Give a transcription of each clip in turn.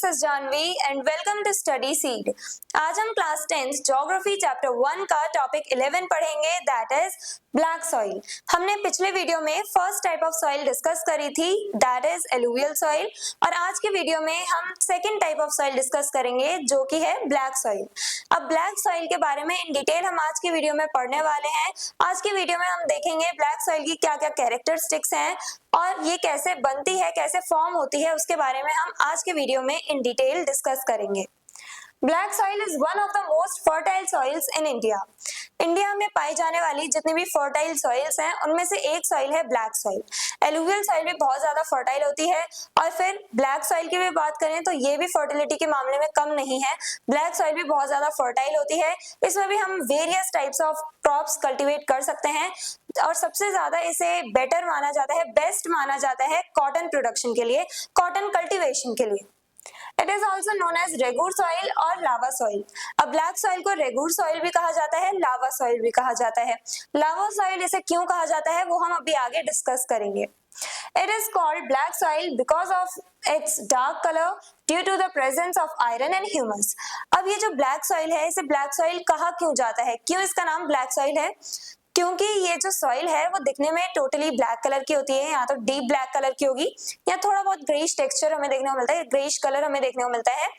Is Jahnavi and welcome to study seed. आज हम class 10th geography chapter 1 का topic 11 पढ़ेंगे, दैट इज ब्लैक सॉइल। हमने पिछले वीडियो में first type of soil discuss करी थी, दैट इज एलुवियल सॉइल, और आज के वीडियो में हम second type of soil discuss करेंगे जो कि है ब्लैक सॉइल। अब ब्लैक सॉइल के बारे में इन डिटेल हम आज की वीडियो में पढ़ने वाले हैं। आज की वीडियो में हम देखेंगे ब्लैक सॉइल की क्या क्या कैरेक्टरिस्टिक्स हैं और ये कैसे बनती है, कैसे फॉर्म होती है, उसके बारे में हम आज के वीडियो में इन डिटेल डिस्कस करेंगे। Black soil is one of the most fertile soils in India. India में पाई जाने वाली जितनी भी फर्टाइल सॉइल्स हैं उनमें से एक सॉइल है ब्लैक सॉइल। एलुवियल सॉइल भी बहुत ज्यादा फर्टाइल होती है और फिर ब्लैक सॉइल की भी बात करें तो ये भी फर्टिलिटी के मामले में कम नहीं है। ब्लैक सॉइल भी बहुत ज्यादा फर्टाइल होती है। इसमें भी हम various types of crops cultivate कर सकते हैं और सबसे ज्यादा इसे बेटर माना जाता है, बेस्ट माना जाता है कॉटन प्रोडक्शन के लिए, कॉटन कल्टीवेशन के लिए। It is also known as regur soil और लावा सॉइल। अब ब्लैक सॉइल को रेगूर सॉइल भी कहा जाता है, लावा सॉइल भी कहा जाता है। लावा सॉइल इसे क्यों कहा जाता है वो हम अभी आगे डिस्कस करेंगे। It is called black soil because of its dark color due to the presence of iron and humus। अब ये जो ब्लैक सॉइल है इसे ब्लैक सॉइल कहा क्यों जाता है, क्यों इसका नाम ब्लैक सॉइल है? क्योंकि ये जो सॉइल है वो दिखने में टोटली ब्लैक कलर की होती है, या तो डीप ब्लैक कलर की होगी या थोड़ा बहुत ग्रेइश टेक्सचर हमें देखने को मिलता है, ग्रेइश कलर हमें देखने को मिलता है।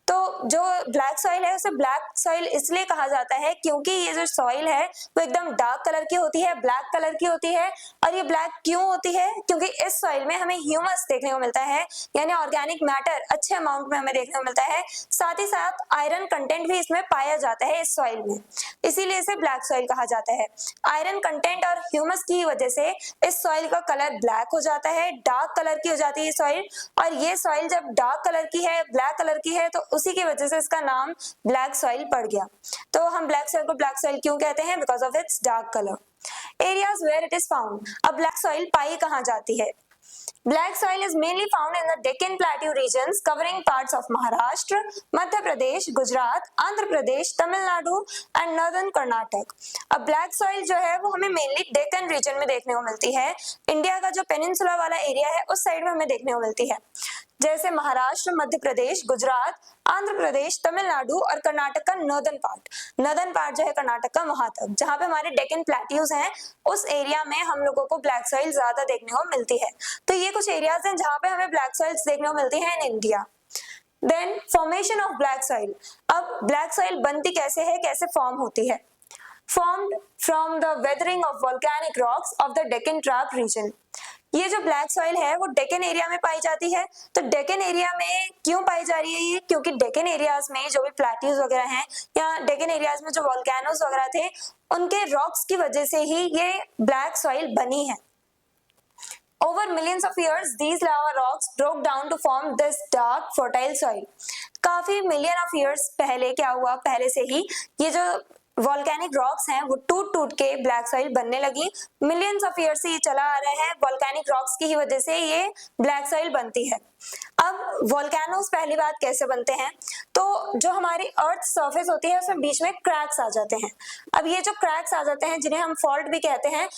तो जो ब्लैक सॉइल है उसे ब्लैक सॉइल इसलिए कहा जाता है क्योंकि ये जो सॉइल है वो एकदम डार्क कलर की होती है, ब्लैक कलर की होती है। और ये ब्लैक क्यों होती है? क्योंकि इस सॉइल में हमें ह्यूमस देखने को मिलता है, यानी ऑर्गेनिक मैटर अच्छे अमाउंट में हमें देखने को मिलता है। साथ ही साथ आयरन कंटेंट भी इसमें पाया जाता है इस सॉइल में, इसीलिए इसे ब्लैक सॉइल कहा जाता है। आयरन कंटेंट और ह्यूमस की वजह से इस सॉइल का कलर ब्लैक हो जाता है, डार्क कलर की हो जाती है सॉइल। और ये सॉइल जब डार्क कलर की है, ब्लैक कलर की है, तो उसी की वजह से इसका नाम ब्लैक सॉइल पड़ गया। तो हम ब्लैक सॉइल को ब्लैक सॉइल क्यों कहते हैं? Because of its dark colour. Areas where it is found. अब ब्लैक सॉइल पाई कहाँ जाती है? Black soil is mainly found in the Deccan Plateau regions covering parts of Maharashtra, Madhya Pradesh, Gujarat, Andhra Pradesh, Tamil Nadu and Northern Karnataka। अब black soil जो है वो हमें mainly Deccan region में देखने को मिलती है। इंडिया का जो पेनिनसुला वाला एरिया है उस साइड में हमें देखने को मिलती है, जैसे महाराष्ट्र, मध्य प्रदेश, गुजरात, आंध्र प्रदेश, तमिलनाडु और कर्नाटक का नॉर्दर्न पार्ट जो है कर्नाटक का वहां तक, जहां पे हमारे डेक्कन प्लेट्यूज हैं, उस एरिया में हम लोगों को ब्लैक सॉइल ज्यादा देखने को मिलती है। तो ये कुछ एरियाज हैं जहां पे हमें ब्लैक सॉइल्स देखने को मिलती है in India. Then formation of black soil. अब ब्लैक सॉइल बनती कैसे है, कैसे फॉर्म होती है? Formed from the weathering of volcanic rocks of the Deccan Trap region। ये जो ब्लैक सॉइल है वो डेक्कन एरिया में पाई जाती है। तो डेक्कन एरिया में क्यों पाई जा रही है ये? क्योंकि डेक्कन एरियाज में जो भी प्लेट्यूज वगैरह हैं या डेक्कन एरियाज में जो वोल्केनोज वगैरह थे उनके रॉक्स की वजह से ही ये ब्लैक सॉइल बनी है। Over millions of years, these lava rocks broke down to form this dark, fertile soil। काफी मिलियन ऑफ ईयर्स पहले क्या हुआ, पहले से ही ये जो वॉल्केनिक रॉक्स हैं वो टूट टूट के ब्लैक सॉइल बनने लगी। मिलियंस ऑफ ईयर से ये चला आ रहा है, वॉल्केनिक रॉक्स की ही वजह से ये ब्लैक सॉइल बनती है। अब वॉल्केनोस पहली बात कैसे बनते हैं? तो जो हमारी अर्थ सरफेस होती है उसमें बीच में क्रैक्स आ जाते हैं। अब ये जो क्रैक्स आ जाते हैं जिन्हें हम फॉल्ट भी कहते हैं,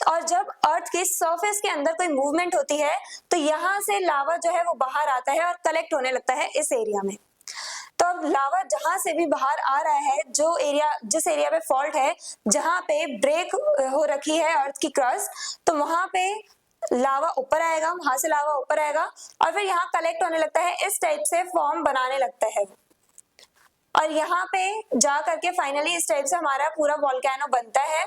और जब अर्थ के सरफेस के अंदर कोई मूवमेंट होती है तो यहाँ से लावा जो है वो बाहर आता है और कलेक्ट होने लगता है इस एरिया में। तो अब लावा जहां से भी बाहर आ रहा है, जिस एरिया पे फॉल्ट है, जहां पे ब्रेक हो रखी है अर्थ की क्रस्ट, तो वहां पे लावा ऊपर आएगा, वहां से लावा ऊपर आएगा और फिर यहाँ कलेक्ट होने लगता है, इस टाइप से फॉर्म बनाने लगता है और यहाँ पे जा करके फाइनली इस टाइप से हमारा पूरा वॉल्केनो बनता है।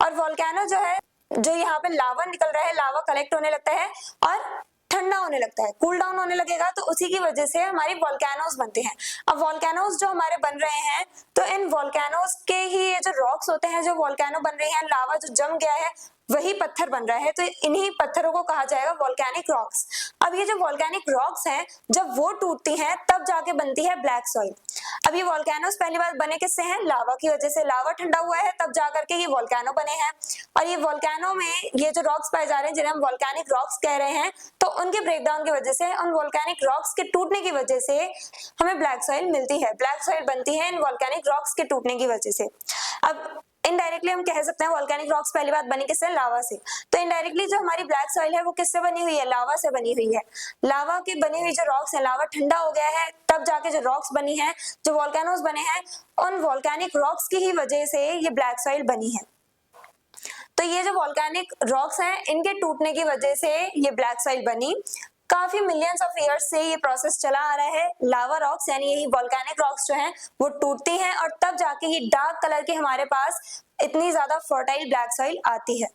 और वॉल्केनो जो है, जो यहाँ पे लावा निकल रहा है, लावा कलेक्ट होने लगता है और ठंडा होने लगता है, कूल डाउन होने लगेगा, तो उसी की वजह से हमारी वॉल्केनोज बनते हैं। अब वॉल्केनोज जो हमारे बन रहे हैं तो इन वॉल्केनोज के ही ये जो रॉक्स होते हैं, जो वॉल्केनो बन रही हैं, लावा जो जम गया है वही पत्थर बन रहा है, तो इन्हीं पत्थरों को कहा जाएगा वॉल्केनिक रॉक्स। अब ये जो वॉल्केनिक रॉक्स हैं जब वो टूटती हैं तब जाके बनती है ब्लैक सॉइल। अब ये वॉल्केनोज पहली बार बने किससे हैं? लावा की वजह से। लावा ठंडा हुआ है तब जाकर के ये वॉल्केनो बने हैं और ये वॉल्केनो में ये जो रॉक्स पाए जा रहे हैं जिन्हें हम वॉल्केनिक रॉक्स कह रहे हैं, तो उनके ब्रेकडाउन की वजह से, उन वॉल्केनिक रॉक्स के टूटने की वजह से हमें ब्लैक सॉइल मिलती है, ब्लैक सॉइल बनती है इन वॉल्केनिक रॉक्स के टूटने की वजह से। अब इनडायरेक्टली हम कह सकते हैं वोल्केनिक रॉक्स पहली बात बनी किससे, लावा से। तो इनडायरेक्टली जो हमारी ब्लैक सॉइल है वो किससे बनी हुई है, लावा से बनी हुई है। लावा की बनी हुई जो रॉक्स है, लावा ठंडा हो गया है तब जाके जो रॉक्स बनी है, जो वोल्केनोज बने हैं, उन वोल्केनिक रॉक्स की ही वजह से ये ब्लैक सॉइल बनी है। तो ये जो वोल्केनिक रॉक्स हैं इनके टूटने की वजह से ये ब्लैक सॉइल बनी। काफी मिलियंस ऑफ ईयर्स से ये प्रोसेस चला आ रहा है। लावा रॉक्स यानी यही वोल्केनिक रॉक्स जो हैं वो टूटती हैं और तब जाके ये डार्क कलर की हमारे पास इतनी ज्यादा फर्टाइल ब्लैक सॉइल आती है।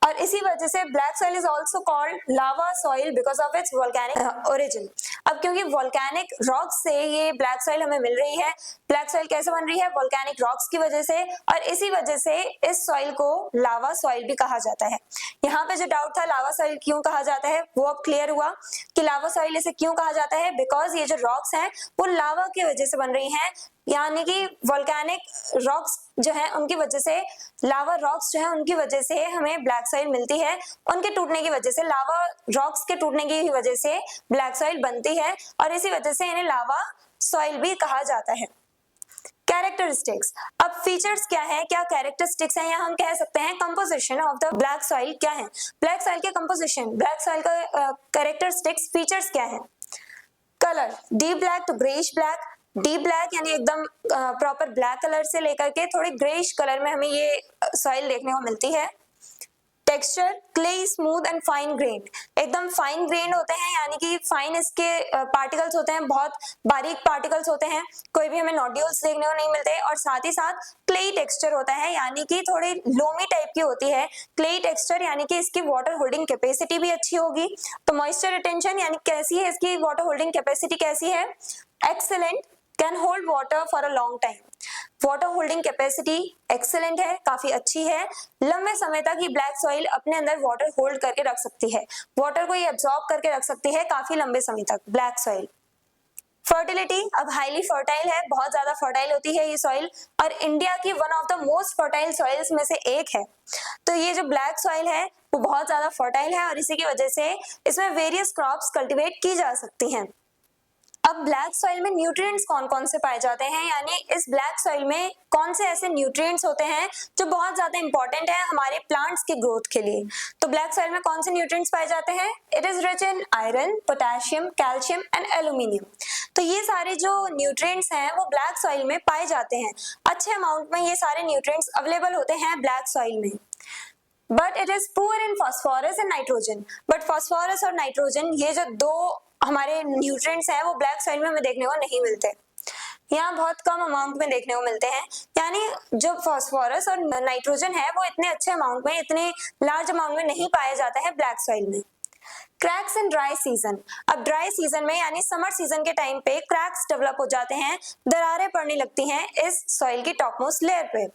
और इसी वजह से black soil is also called lava soil because of it's volcanic origin. अब क्योंकि वोल्केनिक रॉक्स से ये ब्लैक सॉइल हमें मिल रही है, ब्लैक सॉइल कैसे बन रही है, वोल्केनिक रॉक्स की वजह से, और इसी वजह से इस सॉइल को लावा सॉइल भी कहा जाता है। यहाँ पे जो डाउट था लावा सॉइल क्यों कहा जाता है वो अब क्लियर हुआ कि लावा सॉइल इसे क्यों कहा जाता है, बिकॉज ये जो रॉक्स हैं वो लावा की वजह से बन रही हैं, यानी कि वोल्केनिक रॉक्स जो है उनकी वजह से, लावा रॉक्स जो है उनकी वजह से हमें ब्लैक सॉइल मिलती है। उनके टूटने की वजह से, लावा रॉक्स के टूटने की वजह से ब्लैक सॉइल बनती है और इसी वजह से इन्हें लावा सॉइल भी कहा जाता है। कैरेक्टरिस्टिक्स, अब फीचर्स क्या है, क्या कैरेक्टरिस्टिक्स हैं, या हम कह सकते हैं composition of the black soil क्या है। ब्लैक सॉइल के कंपोजिशन, ब्लैक सॉइल का कैरेक्टरिस्टिक्स फीचर्स क्या है। Colour, deep black to greyish black. Deep black यानी एकदम प्रॉपर ब्लैक कलर से लेकर के थोड़ी ग्रेइश कलर में हमें ये सॉइल देखने को मिलती है। Texture, clay smooth and fine grain, एकदम फाइन ग्रेन होते हैं, यानी कि फाइन इसके पार्टिकल्स होते हैं, बहुत बारीक पार्टिकल्स होते हैं, कोई भी हमें नोड्यूल्स देखने को नहीं मिलते। और साथ ही साथ क्लेई टेक्सचर होता है, यानी कि थोड़ी लोमी टाइप की होती है क्लेई टेक्सचर, यानी कि इसकी वाटर होल्डिंग कैपेसिटी भी अच्छी होगी। तो मॉइस्चर रिटेंशन यानी कैसी है इसकी वाटर होल्डिंग कैपेसिटी कैसी है, excellent, can hold water for a long time. Water holding capacity excellent है, काफी अच्छी है, लंबे समय तक ये ब्लैक सॉइल अपने अंदर वाटर होल्ड करके रख सकती है, वाटर को ये एब्जॉर्ब करके रख सकती है काफी लंबे समय तक ब्लैक सॉइल। फर्टिलिटी, अब हाईली फर्टाइल है, बहुत ज्यादा फर्टाइल होती है ये सॉइल और इंडिया की one of the most fertile soils में से एक है। तो ये जो ब्लैक सॉइल है वो बहुत ज्यादा फर्टाइल है और इसी की वजह से इसमें वेरियस क्रॉप्स कल्टीवेट की जा सकती हैं। अब ब्लैक सॉइल में न्यूट्रिएंट्स कौन कौन से पाए जाते हैं, यानी इस ब्लैक सॉइल में कौन से ऐसे न्यूट्रिएंट्स होते हैं जो बहुत ज्यादा इंपॉर्टेंट है हमारे प्लांट्स के ग्रोथ के लिए। तो ब्लैक सॉइल में कौन से न्यूट्रिएंट्स पाए जाते हैं, it is rich in iron, potassium, calcium and aluminium. तो ये सारे जो न्यूट्रिएंट्स हैं वो ब्लैक सॉइल में पाए जाते हैं, अच्छे अमाउंट में ये सारे न्यूट्रिएंट्स अवेलेबल होते हैं ब्लैक सॉइल में। But it is poor in phosphorus and nitrogen, but phosphorus और नाइट्रोजन ये जो दो हमारे न्यूट्रिएंट्स हैं वो ब्लैक सॉइल में हमें देखने को नहीं मिलते, यहाँ बहुत कम अमाउंट में देखने को मिलते हैं। यानी जो फास्फोरस और नाइट्रोजन है वो इतने अच्छे अमाउंट में, इतने लार्ज अमाउंट में नहीं पाए जाते हैं ब्लैक सॉइल में। क्रैक्स इन ड्राई सीजन, अब ड्राई सीजन में यानी समर सीजन के टाइम पे क्रैक्स डेवलप हो जाते हैं, दरारें पड़ने लगती हैं इस सॉइल की टॉपमोस्ट लेयर पे।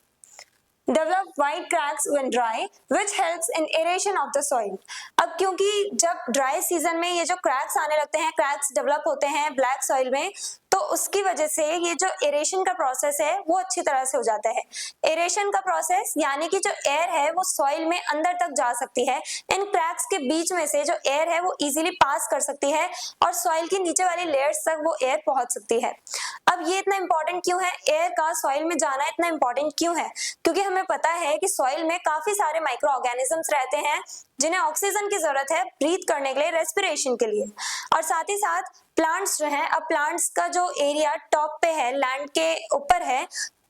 Develop white cracks when dry, which helps in aeration of the soil. अब क्योंकि जब ड्राई सीजन में ये जो क्रैक्स आने लगते हैं, क्रैक्स डेवलप होते हैं ब्लैक सॉइल में, तो उसकी वजह से ये जो एरेशन का प्रोसेस है वो अच्छी तरह से हो जाता है। एरेशन का प्रोसेस यानी कि जो एयर है वो सॉइल में अंदर तक जा सकती है, इन क्रैक्स के बीच में से जो एयर है वो इजीली पास कर सकती है और सॉइल की नीचे वाली लेयर्स तक वो एयर पहुंच सकती है। अब ये इतना इंपॉर्टेंट क्यों है, एयर का सॉइल में जाना इतना इंपॉर्टेंट क्यों है, क्योंकि हमें पता है कि सॉइल में काफी सारे माइक्रो ऑर्गेनिजम्स रहते हैं जिन्हें ऑक्सीजन की जरूरत है ब्रीथ करने के लिए, रेस्पिरेशन के लिए। और साथ ही साथ प्लांट्स जो हैं, अब प्लांट्स का जो एरिया टॉप पे है, लैंड के ऊपर है,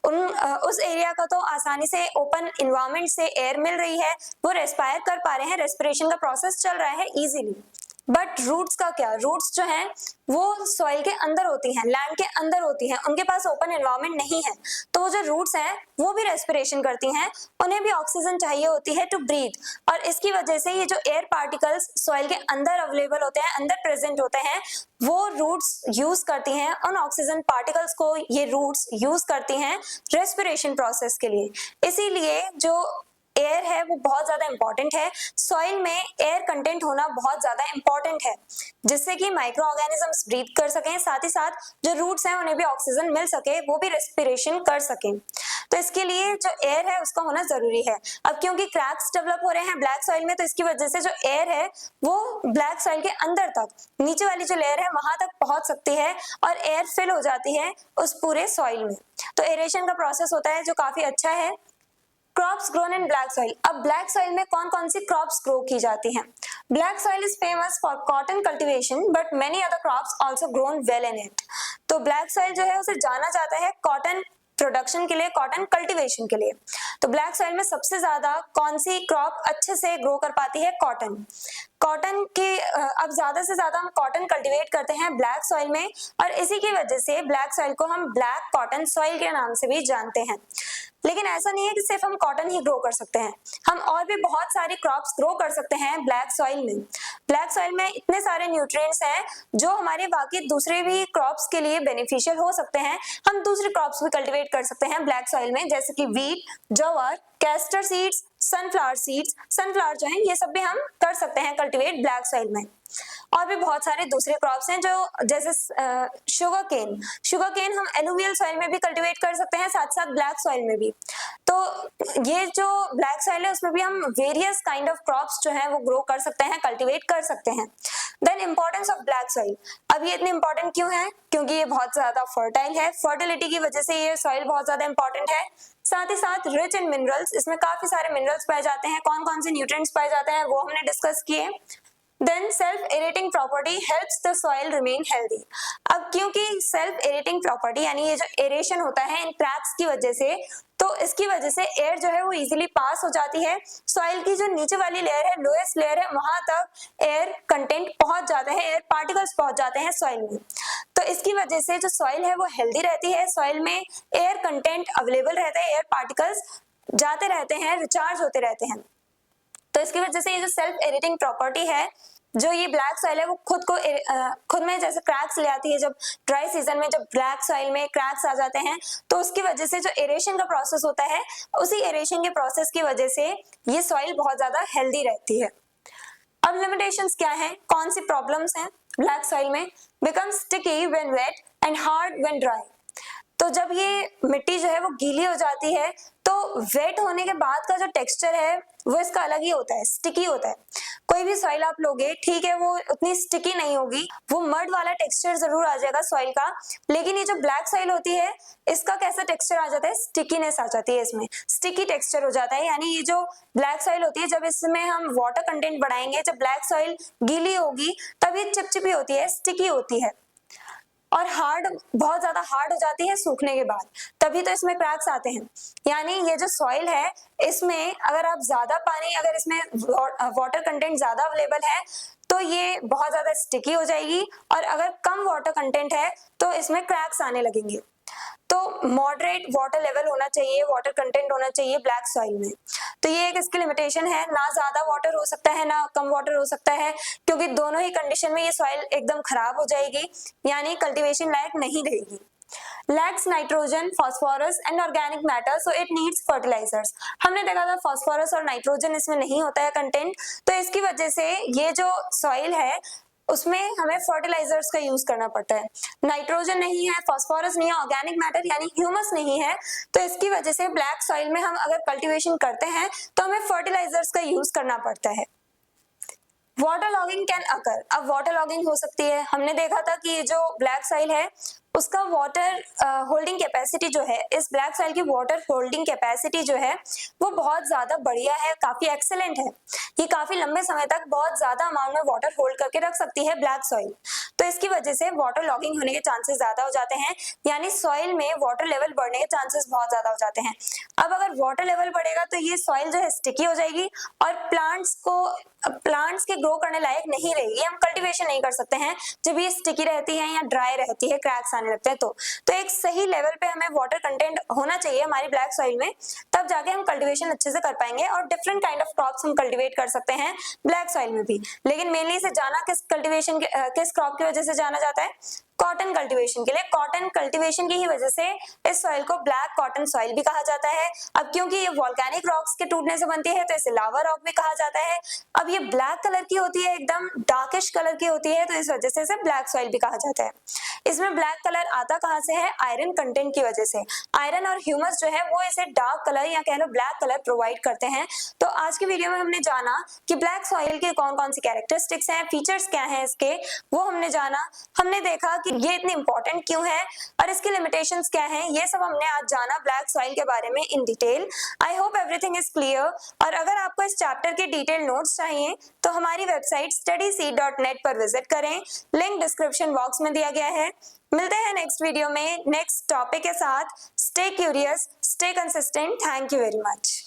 उस एरिया का तो आसानी से ओपन इन्वायरमेंट से एयर मिल रही है, वो रेस्पायर कर पा रहे हैं, रेस्पिरेशन का प्रोसेस चल रहा है इजीली। बट रूट्स का क्या, रूट्स जो हैं वो सॉइल के अंदर होती हैं, लैंड के अंदर होती हैं, उनके पास ओपन एनवायरनमेंट नहीं है, तो वो जो रूट्स हैं वो भी रेस्पिरेशन करती हैं, उन्हें भी ऑक्सीजन चाहिए होती है टू ब्रीथ। और इसकी वजह से ये जो एयर पार्टिकल्स सॉइल के अंदर अवेलेबल होते हैं, अंदर प्रेजेंट होते हैं, वो रूट्स यूज करती हैं उन ऑक्सीजन पार्टिकल्स को, ये रूट्स यूज करती हैं रेस्पिरेशन प्रोसेस के लिए। इसीलिए जो एयर है वो बहुत ज्यादा इंपॉर्टेंट है, सॉइल में एयर कंटेंट होना बहुत ज्यादा इंपॉर्टेंट है, जिससे कि माइक्रो ऑर्गेनिजम्स ब्रीथ कर सकें, साथ ही साथ जो रूट्स हैं उन्हें भी ऑक्सीजन मिल सके, वो भी रेस्पिरेशन कर सकें। तो इसके लिए जो एयर है उसका होना जरूरी है। अब क्योंकि क्रैक्स डेवलप हो रहे हैं ब्लैक सॉइल में, तो इसकी वजह से जो एयर है वो ब्लैक सॉइल के अंदर तक, नीचे वाली जो लेयर है वहां तक पहुंच सकती है और एयर फिल हो जाती है उस पूरे सॉइल में। तो एरेशन का प्रोसेस होता है जो काफी अच्छा है। Crops grown in black soil. अब ब्लैक सॉइल में कौन कौन सी क्रॉप्स ग्रो की जाती हैं? Black soil is famous for cotton cultivation but many other crops also grown well in it. तो ब्लैक सॉइल जो है उसे जाना जाता है कॉटन प्रोडक्शन के लिए, कॉटन कल्टीवेशन के लिए। तो ब्लैक सॉइल में सबसे ज्यादा कौन सी क्रॉप अच्छे से ग्रो कर पाती है? कॉटन। कॉटन के अब ज्यादा से ज्यादा हम कॉटन कल्टीवेट करते हैं ब्लैक सॉइल में, और इसी की वजह से ब्लैक सॉइल को हम ब्लैक कॉटन सॉइल के नाम से भी जानते हैं। लेकिन ऐसा नहीं है कि सिर्फ हम कॉटन ही ग्रो कर सकते हैं, हम और भी बहुत सारी क्रॉप्स ग्रो कर सकते हैं ब्लैक सॉइल में। ब्लैक सॉइल में इतने सारे न्यूट्रिएंट्स हैं जो हमारे बाकी दूसरे भी क्रॉप्स के लिए बेनिफिशियल हो सकते हैं। हम दूसरे क्रॉप्स भी कल्टीवेट कर सकते हैं ब्लैक सॉइल में, जैसे कि वीट, जवार, castor seeds, sunflower seeds, sunflower जो है ये सब भी हम कर सकते हैं कल्टीवेट ब्लैक सॉइल में। और भी बहुत सारे दूसरे क्रॉप्स हैं जो जैसे शुगर केन हम एलुवियल सॉइल में भी कल्टीवेट कर सकते हैं, साथ साथ ब्लैक सॉइल में भी। तो ये जो ब्लैक सॉइल है उसमें भी हम वेरियस काइंड ऑफ क्रॉप्स जो है वो ग्रो कर सकते हैं, कल्टीवेट कर सकते हैं। Then importance of black soil. अब ये इतनी इंपॉर्टेंट क्यों है? क्योंकि ये बहुत ज्यादा फर्टाइल है, फर्टिलिटी की वजह से ये सॉइल बहुत ज्यादा इंपॉर्टेंट है। साथ ही साथ रिच इन मिनरल्स, इसमें काफी सारे मिनरल्स पाए जाते हैं। कौन कौन से न्यूट्रिएंट्स पाए जाते हैं वो हमने डिस्कस किए। Then self-aerating property helps the soil remain healthy। अब क्योंकि self-aerating property यानी ये जो एरेशन होता है इन क्रैक्स की वजह से, तो इसकी वजह से एयर जो है वो इजीली पास हो जाती है। सॉइल की जो नीचे वाली लेयर है, लोएस्ट लेयर है, वहां तक एयर कंटेंट पहुंच जाता है, एयर पार्टिकल्स पहुंच जाते हैं सॉइल में। तो इसकी वजह से जो सॉइल है वो हेल्दी रहती है, सॉइल में एयर कंटेंट अवेलेबल रहता है, एयर पार्टिकल्स जाते रहते हैं, रिचार्ज होते रहते हैं। तो इसकी वजह से ये जो सेल्फ एरेटिंग प्रॉपर्टी है, जो ये ब्लैक सॉइल है वो खुद में जैसे क्रैक्स ले आती है। जब ड्राई सीजन में जब ब्लैक सॉइल में क्रैक्स आ जाते हैं तो उसकी वजह से जो एरेशन का प्रोसेस होता है, उसी एरेशन के प्रोसेस की वजह से ये सॉइल बहुत ज्यादा हेल्दी रहती है। अब लिमिटेशंस क्या हैं, कौन सी प्रॉब्लम्स हैं ब्लैक सॉइल में? Become sticky when wet and hard when dry. तो जब ये मिट्टी जो है वो गीली हो जाती है तो वेट होने के बाद का जो टेक्सचर है वो इसका अलग ही होता है, स्टिकी होता है। कोई भी सॉइल आप लोगे, ठीक है, वो उतनी स्टिकी नहीं होगी, वो मड वाला टेक्सचर जरूर आ जाएगा सॉइल का। लेकिन ये जो ब्लैक सॉइल होती है इसका कैसा टेक्सचर आ जाता है? स्टिकीनेस आ जाती है, इसमें स्टिकी टेक्सचर हो जाता है। यानी ये जो ब्लैक सॉइल होती है, जब इसमें हम वाटर कंटेंट बढ़ाएंगे, जब ब्लैक सॉइल गीली होगी तब ये चिपचिपी होती है, स्टिकी होती है, और हार्ड, बहुत ज्यादा हार्ड हो जाती है सूखने के बाद, तभी तो इसमें क्रैक्स आते हैं। यानी ये जो सॉइल है इसमें अगर आप ज्यादा पानी, अगर इसमें वाटर कंटेंट ज्यादा अवेलेबल है तो ये बहुत ज्यादा स्टिकी हो जाएगी, और अगर कम वाटर कंटेंट है तो इसमें क्रैक्स आने लगेंगे। तो मॉडरेट वाटर लेवल होना चाहिए, वाटर कंटेंट होना चाहिए ब्लैक सॉइल में। तो ये एक इसकी लिमिटेशन है, ना ज्यादा वाटर हो सकता है ना कम वाटर हो सकता है, क्योंकि दोनों ही कंडीशन में ये सॉइल एकदम खराब हो जाएगी, यानी कल्टीवेशन लायक नहीं रहेगी। Lacks nitrogen, phosphorus and organic matter, so it needs fertilisers. हमने देखा था फॉस्फोरस और नाइट्रोजन इसमें नहीं होता है कंटेंट, तो इसकी वजह से ये जो सॉइल है उसमें हमें फर्टिलाइजर्स का यूज करना पड़ता है। नाइट्रोजन नहीं है, फॉस्फोरस नहीं है, ऑर्गेनिक मैटर यानी ह्यूमस नहीं है, तो इसकी वजह से ब्लैक सॉइल में हम अगर कल्टीवेशन करते हैं तो हमें फर्टिलाइजर्स का यूज करना पड़ता है। Water logging can occur. अब वाटर लॉगिंग हो सकती है। हमने देखा था कि ये जो ब्लैक सॉइल है उसका वाटर होल्डिंग कैपेसिटी जो है, इस ब्लैक सॉइल की वाटर होल्डिंग कैपेसिटी जो है वो बहुत ज्यादा बढ़िया है, काफी एक्सेलेंट है। ये काफी लंबे समय तक बहुत ज्यादा अमाउंट में वाटर होल्ड करके रख सकती है ब्लैक सॉइल। तो इसकी वजह से वाटर लॉगिंग होने के चांसेस ज्यादा हो जाते हैं, यानी सॉइल में वाटर लेवल बढ़ने के चांसेस बहुत ज्यादा हो जाते हैं। अब अगर वाटर लेवल बढ़ेगा तो ये सॉइल जो है स्टिकी हो जाएगी और प्लांट्स के ग्रो करने लायक नहीं रहेगी। हम कल्टीवेशन नहीं कर सकते हैं जब ये स्टिकी रहती है या ड्राई रहती है, क्रैक्स आने लगते हैं। तो एक सही लेवल पे हमें वाटर कंटेंट होना चाहिए हमारी ब्लैक सॉइल में, तब जाके हम कल्टीवेशन अच्छे से कर पाएंगे और डिफरेंट काइंड ऑफ क्रॉप्स हम कल्टीवेट कर सकते हैं ब्लैक सॉइल में भी। लेकिन मेनली इसे जाना किस क्रॉप की वजह से जाना जाता है? कॉटन कल्टीवेशन के लिए। कॉटन कल्टीवेशन की ही वजह से इस सॉइल को ब्लैक कॉटन सॉइल भी कहा जाता है। अब क्योंकि ये वोल्केनिक रॉक्स के टूटने से बनती है तो इसे लावा रॉक भी कहा जाता है। अब ये ब्लैक कलर की होती है, एकदम डार्किश कलर की होती है, तो इस वजह से इसे ब्लैक सॉइल भी कहा जाता है। इसमें ब्लैक कलर आता कहाँ से है? आयरन कंटेंट की वजह से। आयरन और ह्यूमस जो है वो इसे डार्क कलर या कह लो ब्लैक कलर प्रोवाइड करते हैं। तो आज की वीडियो में हमने जाना कि ब्लैक सॉइल के कौन कौन सी कैरेक्टरिस्टिक्स हैं, फीचर्स क्या हैं इसके, वो हमने जाना। हमने देखा कि ये इतनी इंपॉर्टेंट क्यों है और इसकी लिमिटेशंस क्या हैं, ये सब हमने आज जाना ब्लैक सॉइल के बारे में in detail. I hope everything is clear. और अगर आपको इस चैप्टर के डिटेल नोट्स चाहिए तो हमारी वेबसाइट studyseed.net पर विजिट करें, लिंक डिस्क्रिप्शन बॉक्स में दिया गया है। मिलते हैं नेक्स्ट वीडियो में नेक्स्ट टॉपिक के साथ। Stay curious, stay consistent. Thank you very much.